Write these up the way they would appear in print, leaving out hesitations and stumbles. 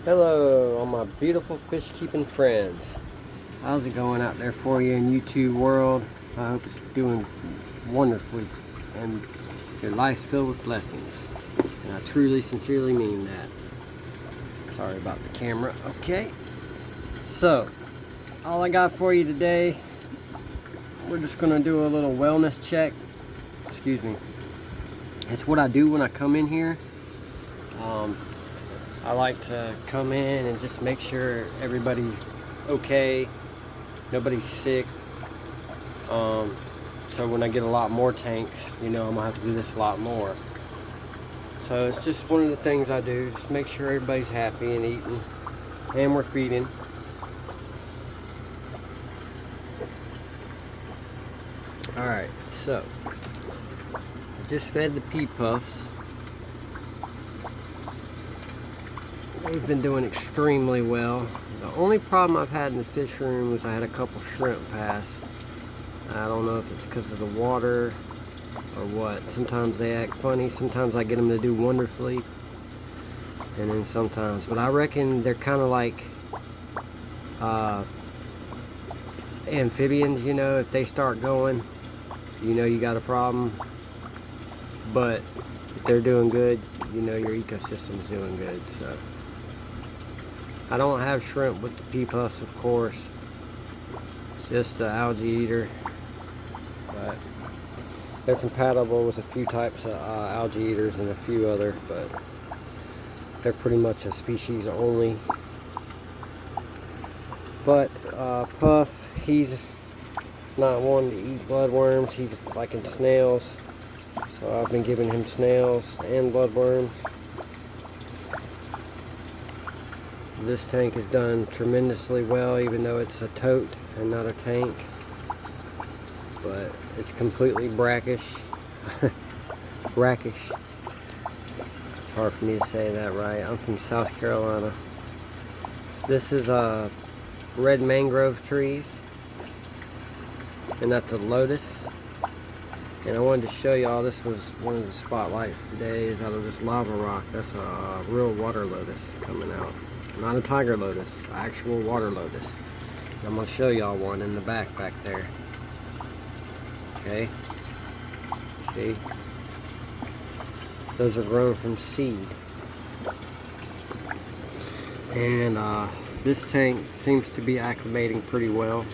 Hello, all my beautiful fish keeping friends. How's it going out there for you in YouTube world? I hope it's doing wonderfully and your life's filled with blessings. And I truly, sincerely mean that. Sorry about the camera. Okay. So, all I got for you today, we're just going to do a little wellness check. Excuse me. It's what I do when I come in here. I like to come in and just make sure everybody's okay, nobody's sick. So when I get a lot more tanks, I'm gonna have to do this a lot more. So it's just one of the things I do, just make sure everybody's happy and eating, and we're feeding. Alright, so I just fed the pea puffs. They've been doing extremely well. The only problem I've had in the fish room was I had a couple shrimp pass. I don't know if it's because of the water or what. Sometimes they act funny. Sometimes I get them to do wonderfully. And then sometimes. But I reckon they're kind of like amphibians, if they start going, you got a problem. But if they're doing good, your ecosystem's doing good. So I don't have shrimp with the pea puffs, of course. It's just the algae eater. But they're compatible with a few types of algae eaters and a few other, but they're pretty much a species only. But Puff, he's not one to eat bloodworms. He's liking snails. So I've been giving him snails and bloodworms. This tank has done tremendously well, even though it's a tote and not a tank. But it's completely brackish. Brackish. It's hard for me to say that right. I'm from South Carolina. This is red mangrove trees. And that's a lotus. And I wanted to show y'all, this was one of the spotlights today, is out of this lava rock. That's a real water lotus coming out. Not a tiger lotus, actual water lotus. And I'm going to show y'all one in the back there. Okay, see? Those are grown from seed. And this tank seems to be acclimating pretty well.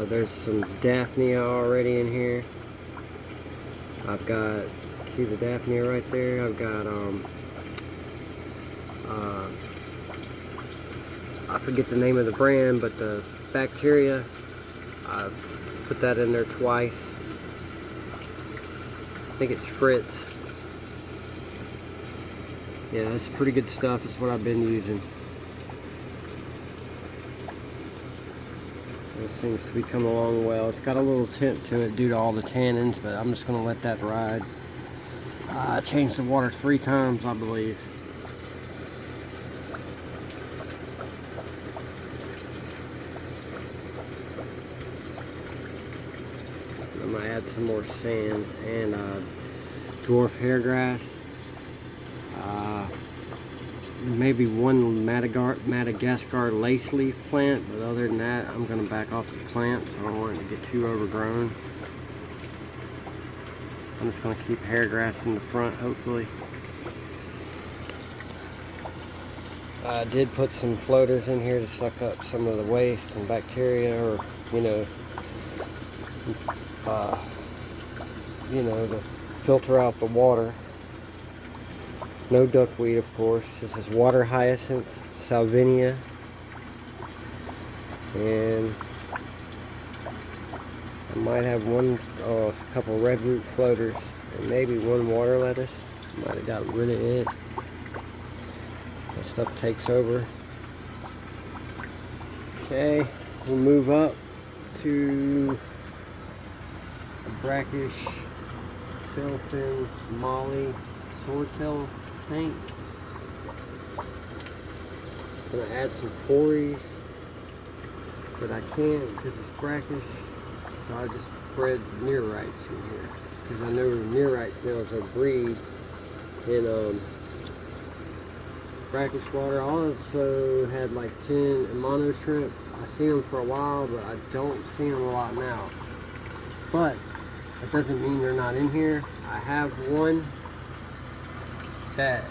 There's some Daphnia already in here. I've got, see the Daphnia right there? I've got, I forget the name of the brand, but the bacteria, I put that in there twice. I think it's Fritz. Yeah, that's pretty good stuff. It's what I've been using. This seems to be coming along well. It's got a little tint to it due to all the tannins, but I'm just going to let that ride. I changed the water 3 times, I believe. I'm going to add some more sand and dwarf hairgrass. Maybe one Madagascar lace leaf plant, but other than that, I'm going to back off the plants. I don't want it to get too overgrown. I'm just going to keep hairgrass in the front, hopefully. I did put some floaters in here to suck up some of the waste and bacteria, or to filter out the water. No duckweed, of course. This is water hyacinth, salvinia, and I might have a couple red root floaters, and maybe one water lettuce. Might have got rid of it. That stuff takes over. Okay, we'll move up to a brackish sailfin molly swordtail tank. I'm gonna add some cories, but I can't because it's brackish, so I just bred Neorites in here because I know Neorite snails are breed in brackish water. I also had like 10 mono shrimp. I seen them for a while, but I don't see them a lot now. But that doesn't mean they're not in here. I have one that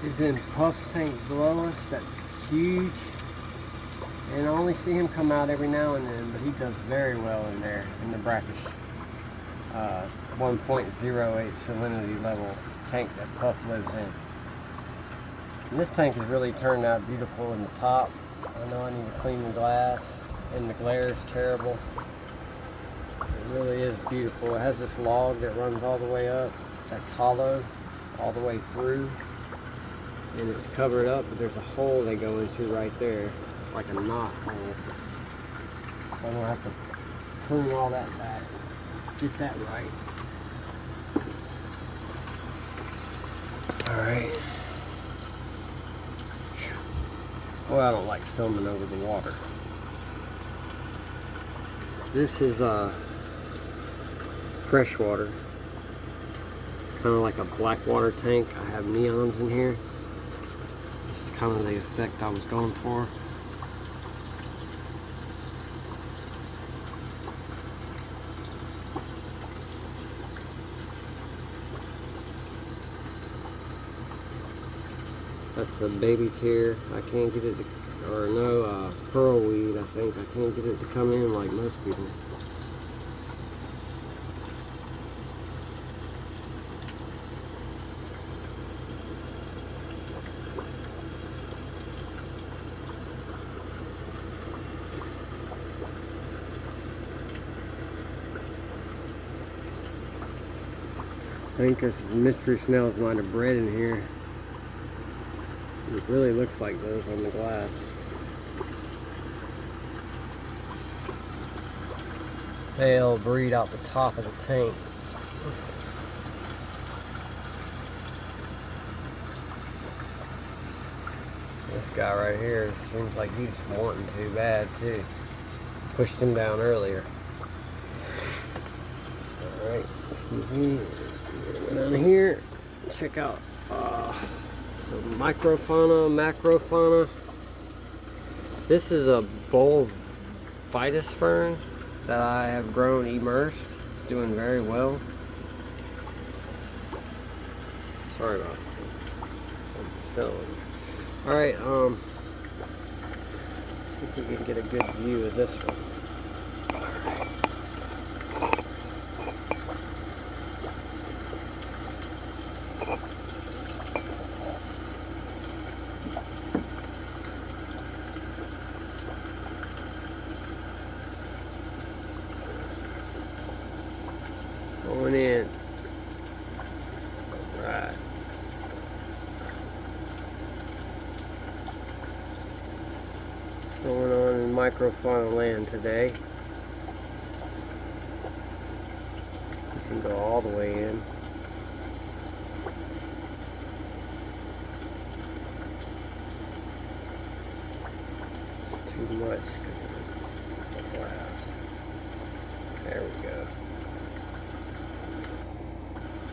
is in Puff's tank below us that's huge, and I only see him come out every now and then, but he does very well in there in the brackish 1.08 salinity level tank that Puff lives in. And this tank has really turned out beautiful in the top. I know I need to clean the glass, and the glare is terrible. It really is beautiful. It has this log that runs all the way up that's hollow all the way through, and it's covered up, but there's a hole they go into right there, like a knot hole. So I'm gonna have to clean all that back, get that right. Alright. Well, I don't like filming over the water. This is fresh water, kind of like a black water tank. I have neons in here. This is kind of the effect I was going for. That's a baby tear. I can't get it to, or no, pearl weed, I think. I can't get it to come in like most people. I think this mystery snails might have bred in here. It really looks like those on the glass. They'll breed out the top of the tank. This guy right here seems like he's wanting to bad too. Pushed him down earlier. Alright, excuse me. Go down here, check out some microfauna, macrofauna. This is a bowl Vitus fern that I have grown immersed. It's doing very well. Sorry about that. Alright, see if we can get a good view of this one. Going in. Alright. Going on in microfauna land today. You can go all the way in. It's too much because of the glass. There we go.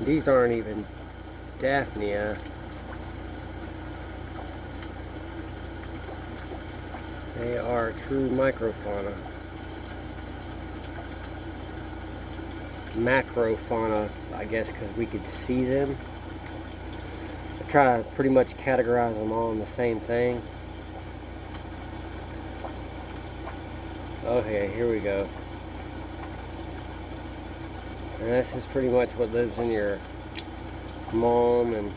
These aren't even Daphnia. They are true microfauna. Macrofauna, I guess, because we could see them. I try to pretty much categorize them all in the same thing. Okay, here we go. And this is pretty much what lives in your mulm and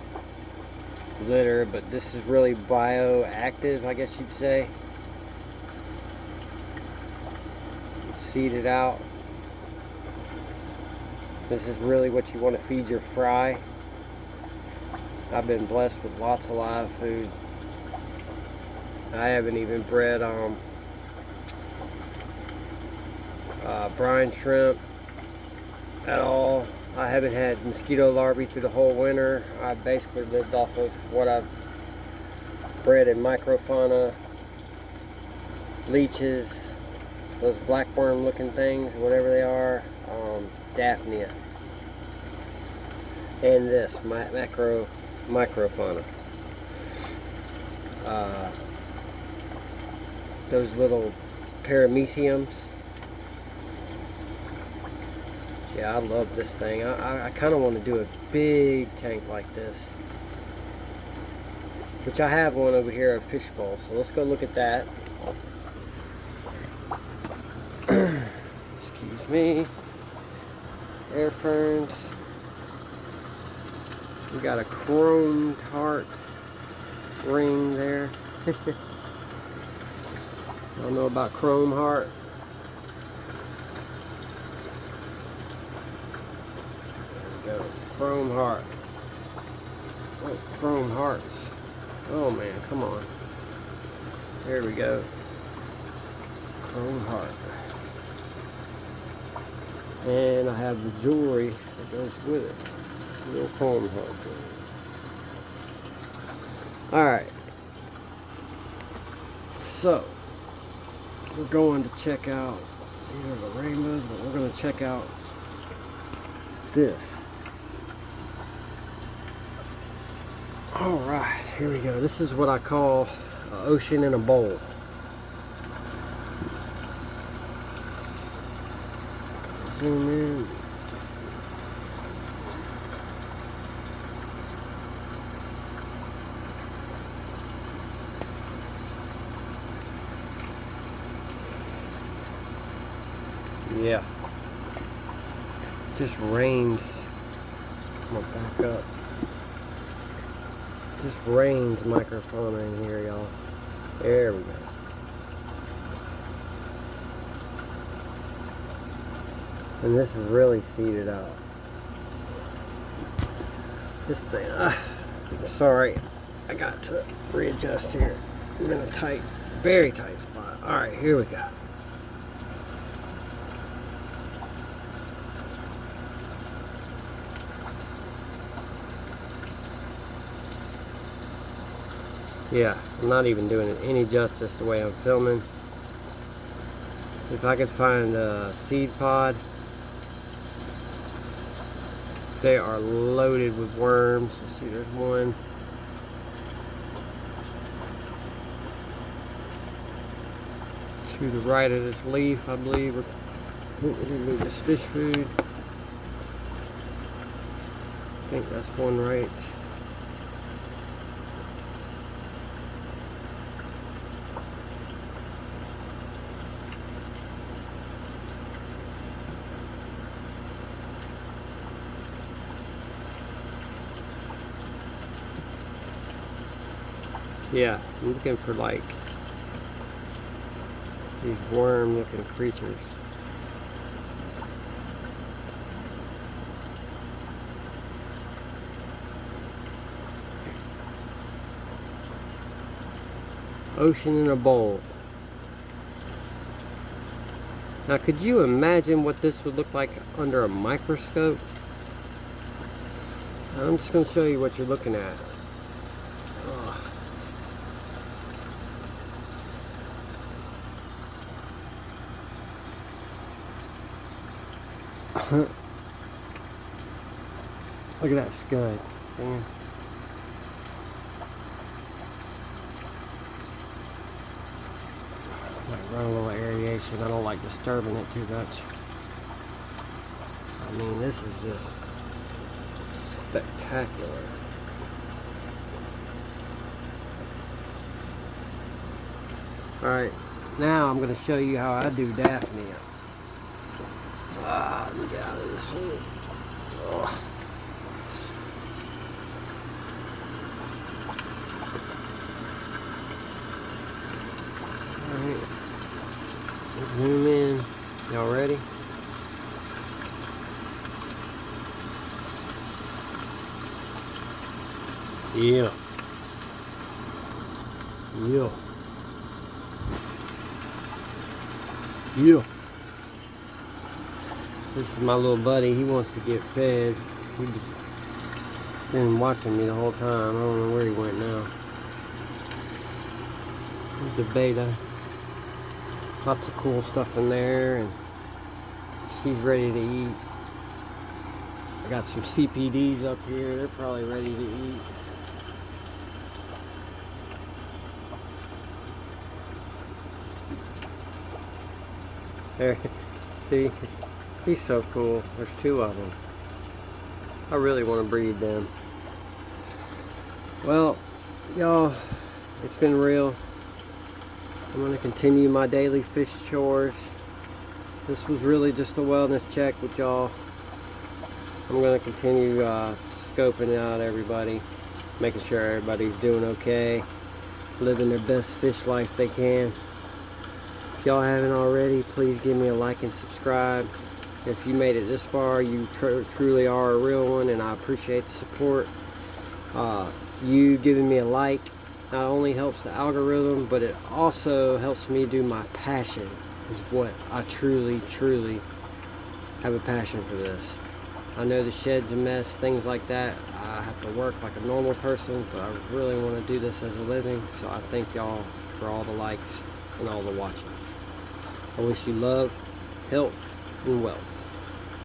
litter, but this is really bioactive, I guess you'd say. Seed it out. This is really what you want to feed your fry. I've been blessed with lots of live food. I haven't even bred brine shrimp at all. I haven't had mosquito larvae through the whole winter. I basically lived off of what I've bred in microfauna, leeches, those blackworm looking things, whatever they are, Daphnia, and this microfauna. uh, those little parameciums. Yeah, I love this thing. I kind of want to do a big tank like this, which I have one over here at Fishbowl. So let's go look at that. Excuse me. Air ferns. We got a chromed heart ring there. I don't know about chrome heart. There we go. Chrome heart. Oh, chrome hearts. Oh man, come on. There we go. Chrome heart. And I have the jewelry that goes with it. Little chrome heart jewelry. Alright. So, we're going to check out, these are the rainbows, but we're going to check out this. Alright, here we go. This is what I call an ocean in a bowl. Zoom in. Yeah. Just rains. I'm gonna back up. Just rains microfauna in here, y'all. There we go. And this is really seeded out. This thing, sorry, I got to readjust here. I'm in a tight, very tight spot. All right, here we go. Yeah, I'm not even doing it any justice the way I'm filming. If I could find a seed pod, they are loaded with worms. Let's see, there's one. To the right of this leaf, I believe. We're going to move this fish food. I think that's one right. Yeah, I'm looking for like these worm looking creatures. Ocean in a bowl. Now could you imagine what this would look like under a microscope? I'm just going to show you what you're looking at. Look at that scud. See? Might run a little aeration. I don't like disturbing it too much. I mean, this is just spectacular. Alright, now I'm going to show you how I do Daphnia. Let me get out of this hole. Oh. Alright. Zoom in. Y'all ready? Yeah. Yeah. Yeah. This is my little buddy. He wants to get fed. He's been watching me the whole time. I don't know where he went now. Here's the beta. Lots of cool stuff in there, and she's ready to eat. I got some CPDs up here. They're probably ready to eat. There, see, he's so cool. There's 2 of them. I really want to breed them. Well, y'all, it's been real. I'm going to continue my daily fish chores. This was really just a wellness check with y'all. I'm going to continue scoping out everybody, making sure everybody's doing okay, living their best fish life they can. If y'all haven't already, please give me a like and subscribe. If you made it this far, you truly are a real one, and I appreciate the support. You giving me a like not only helps the algorithm, but it also helps me do my passion, is what I truly have a passion for this. I know the shed's a mess, things like that. I have to work like a normal person, but I really want to do this as a living, so I thank y'all for all the likes and all the watching. I wish you love, health, and wealth.